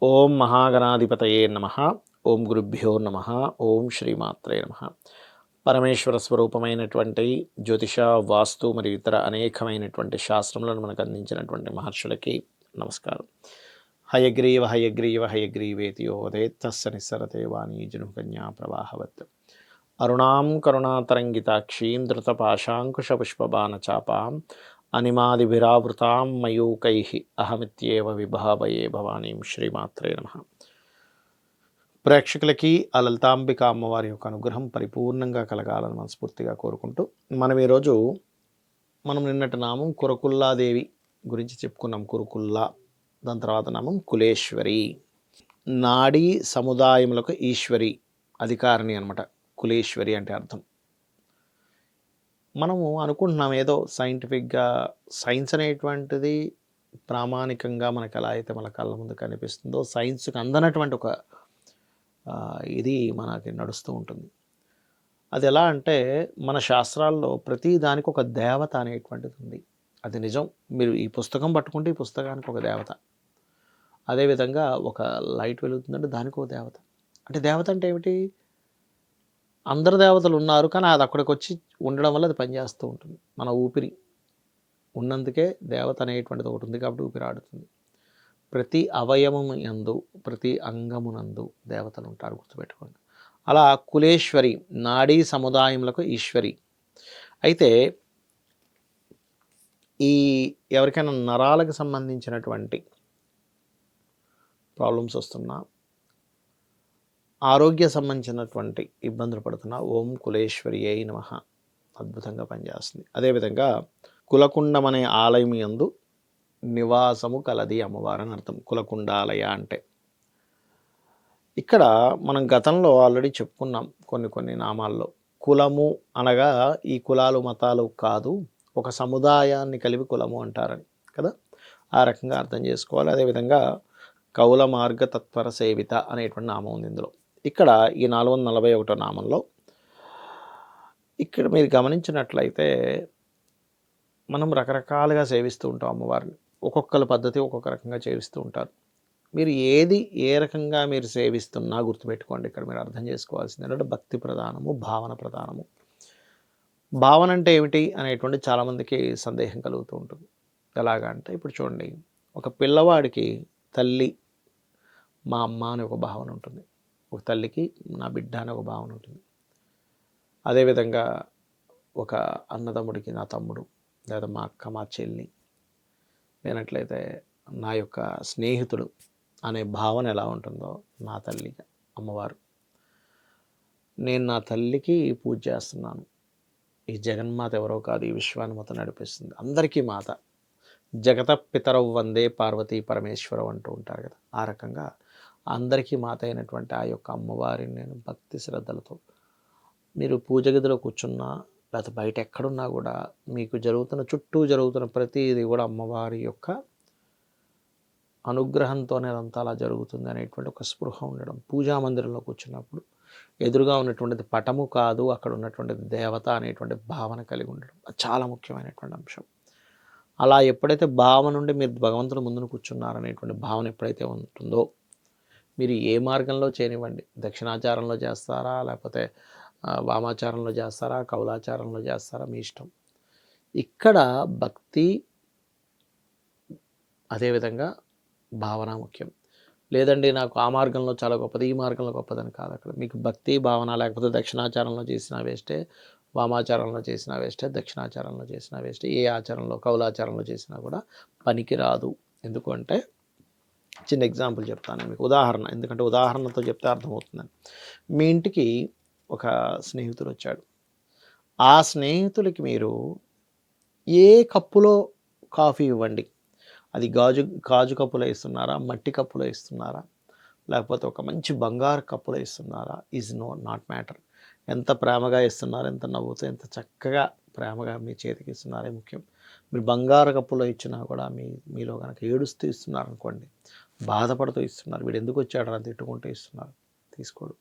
ఓం మహాగణాధిపతయే నమః. ఓం గురుభ్యో నమః. ఓం శ్రీమాత్రే నమః. పరమేశ్వర స్వరూపమైనటువంటి జ్యోతిష, వాస్తు మరియు ఇతర అనేకమైనటువంటి శాస్త్రములను మనకు అందించినటువంటి మహర్షులకి నమస్కారం. హయగ్రీవ హయగ్రీవ హయగ్రీవేతి యోదేత్తస్స నిస్సరతే వాణీ జనుకన్యా ప్రవాహవత్. అరుణాం కరుణాతరంగితాక్షీం ధృతపాశాంకుశపుష్పబాణచాపాం అనిమాదిభిరావృతాం మయూకైః అహమిత్యేవ విభావయే భవానీం. శ్రీమాత్రే నమః. ప్రేక్షకులకి ఆ లలితాంబిక అమ్మవారి యొక్క అనుగ్రహం పరిపూర్ణంగా కలగాలని మనస్ఫూర్తిగా కోరుకుంటూ మనం నిన్నటి నామం కురకుల్లాదేవి గురించి చెప్పుకున్నాం. కురుకుల్లా, దాని తర్వాత నామం కులేశ్వరి. నాడీ సముదాయములకు ఈశ్వరి, అధికారిణి అనమాట. కులేశ్వరి అంటే అర్థం. మనము అనుకుంటున్నాం ఏదో సైంటిఫిక్గా, సైన్స్ అనేటువంటిది ప్రామాణికంగా మనకు ఎలా అయితే మన కళ్ళ ముందు కనిపిస్తుందో, సైన్స్కి అందనటువంటి ఒక ఇది మనకి నడుస్తూ ఉంటుంది. అది ఎలా అంటే, మన శాస్త్రాల్లో ప్రతి దానికి ఒక దేవత అనేటువంటిది ఉంది. అది నిజం. మీరు ఈ పుస్తకం పట్టుకుంటే ఈ పుస్తకానికి ఒక దేవత. అదేవిధంగా ఒక లైట్ వెలుగుతుందంటే దానికి ఒక దేవత. అంటే దేవత అంటే ఏమిటి? అందరు దేవతలు ఉన్నారు, కానీ అది అక్కడికి వచ్చి ఉండడం వల్ల అది పనిచేస్తూ ఉంటుంది. మన ఊపిరి ఉన్నందుకే దేవత అనేటువంటిది ఒకటి ఉంది, కాబట్టి ఊపిరి ఆడుతుంది. ప్రతి అవయవము యందు, ప్రతి అంగమునందు దేవతలు ఉంటారు, గుర్తుపెట్టుకోండి. అలా కులేశ్వరి, నాడీ సముదాయములకు ఈశ్వరి. అయితే ఈ ఎవరికైనా నరాలకు సంబంధించినటువంటి ప్రాబ్లమ్స్ వస్తున్నా, ఆరోగ్య సంబంధించినటువంటి ఇబ్బందులు పడుతున్నా, ఓం కులేశ్వరి అయి నమః అద్భుతంగా పనిచేస్తుంది. అదేవిధంగా కులకుండం అనే ఆలయం యందు నివాసము కలది అమ్మవారు అని అర్థం. కులకుండాలయ అంటే ఇక్కడ మనం గతంలో ఆల్రెడీ చెప్పుకున్నాం కొన్ని నామాల్లో. కులము అనగా ఈ కులాలు మతాలు కాదు, ఒక సముదాయాన్ని కలిపి కులము అంటారని కదా. ఆ రకంగా అర్థం చేసుకోవాలి. అదేవిధంగా కౌల మార్గ తత్పర సేవిత అనేటువంటి నామం ఉంది ఇందులో. ఇక్కడ ఈ 441 నామంలో ఇక్కడ మీరు గమనించినట్లయితే మనం రకరకాలుగా సేవిస్తూ ఉంటాం అమ్మవారిని. ఒక్కొక్కరి పద్ధతి ఒక్కొక్క రకంగా సేవిస్తూ ఉంటారు. మీరు ఏది ఏ రకంగా మీరు సేవిస్తున్నా గుర్తుపెట్టుకోండి. ఇక్కడ మీరు అర్థం చేసుకోవాల్సింది ఏంటంటే భక్తి ప్రధానము, భావన ప్రధానము. భావన అంటే ఏమిటి అనేటువంటి చాలామందికి సందేహం కలుగుతూ ఉంటుంది. ఎలాగా అంటే, ఇప్పుడు చూడండి, ఒక పిల్లవాడికి తల్లి మా అమ్మ అనే ఒక భావన ఉంటుంది. ఒక తల్లికి నా బిడ్డ అనే ఒక భావన ఉంటుంది. అదేవిధంగా ఒక అన్నదమ్ముడికి నా తమ్ముడు, లేదా మా అక్క మా చెల్లి, లేనట్లయితే నా యొక్క స్నేహితుడు అనే భావన ఎలా ఉంటుందో, నా తల్లి అమ్మవారు. నేను నా తల్లికి పూజ చేస్తున్నాను. ఈ జగన్మాత ఎవరో కాదు, ఈ విశ్వాన్ని మొత్తం నడిపిస్తుంది, అందరికీ మాత. జగత పితరవు వందే పార్వతీ పరమేశ్వరం అంటూ ఉంటారు కదా. ఆ రకంగా అందరికీ మాత అయినటువంటి ఆ యొక్క అమ్మవారిని నేను భక్తి శ్రద్ధలతో, మీరు పూజ గదిలో కూర్చున్నా లేకపోతే బయట ఎక్కడున్నా కూడా మీకు చుట్టూ జరుగుతున్న ప్రతిదీ కూడా అమ్మవారి యొక్క అనుగ్రహంతోనే అదంతా అలా జరుగుతుంది అనేటువంటి ఒక స్పృహ ఉండడం. పూజా మందిరంలో కూర్చున్నప్పుడు ఎదురుగా ఉన్నటువంటిది పటము కాదు, అక్కడ ఉన్నటువంటిది దేవత అనేటువంటి భావన కలిగి ఉండడం, అది చాలా ముఖ్యమైనటువంటి అంశం. అలా ఎప్పుడైతే భావన నుండి మీరు భగవంతుని ముందున కూర్చున్నారనేటువంటి భావన ఎప్పుడైతే ఉంటుందో, మీరు ఏ మార్గంలో చేయనివ్వండి, దక్షిణాచారంలో చేస్తారా, లేకపోతే వామాచారంలో చేస్తారా, కౌలాచారంలో చేస్తారా, మీ ఇష్టం. ఇక్కడ భక్తి అదేవిధంగా భావన ముఖ్యం. లేదండి నాకు ఆ మార్గంలో చాలా గొప్పది, ఈ మార్గంలో గొప్పదని కాదు. అక్కడ మీకు భక్తి భావన లేకపోతే దక్షిణాచారంలో చేసినా వేస్టే, వామాచారంలో చేసినా వేస్టే, దక్షిణాచారంలో చేసినా వేస్టే, ఏ ఆచారంలో కౌలాచారంలో చేసినా కూడా పనికిరాదు. ఎందుకు అంటే, చిన్న ఎగ్జాంపుల్ చెప్తాను మీకు, ఉదాహరణ. ఎందుకంటే ఉదాహరణతో చెప్తే అర్థమవుతుందని. మీ ఇంటికి ఒక స్నేహితుడు వచ్చాడు. ఆ స్నేహితులకి మీరు ఏ కప్పులో కాఫీ ఇవ్వండి, అది గాజు కప్పులో ఇస్తున్నారా, మట్టి కప్పులో ఇస్తున్నారా, లేకపోతే ఒక మంచి బంగారు కప్పులో ఇస్తున్నారా, ఈజ్ నాట్ మ్యాటర్. ఎంత ప్రేమగా ఇస్తున్నారు, ఎంత నవ్వుతూ, ఎంత చక్కగా ప్రేమగా మీ చేతికి ఇస్తున్నారే ముఖ్యం. మీరు బంగారు కప్పులో ఇచ్చినా కూడా మీలో కనుక ఏడుస్తూ ఇస్తున్నారు అనుకోండి, బాధపడుతూ ఇస్తున్నారు, వీడు ఎందుకు వచ్చాడు అని తిట్టుకుంటూ ఇస్తున్నారు, తీసుకోడు.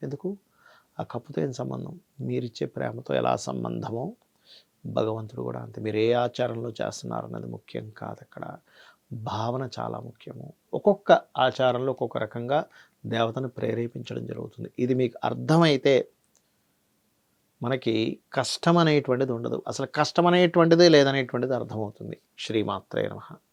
ఎందుకు? ఆ కప్పుతో ఏం సంబంధం? మీరిచ్చే ప్రేమతో ఎలా సంబంధమో భగవంతుడు కూడా అంతే. మీరు ఏ ఆచారంలో చేస్తున్నారు అన్నది ముఖ్యం కాదు. అక్కడ భావన చాలా ముఖ్యము. ఒక్కొక్క ఆచారంలో ఒక్కొక్క రకంగా దేవతను ప్రేరేపించడం జరుగుతుంది. ఇది మీకు అర్థమైతే మనకి కష్టం అనేటువంటిది ఉండదు. అసలు కష్టం అనేటువంటిదే లేదనేటువంటిది అర్థమవుతుంది. శ్రీమాత్రే నమః.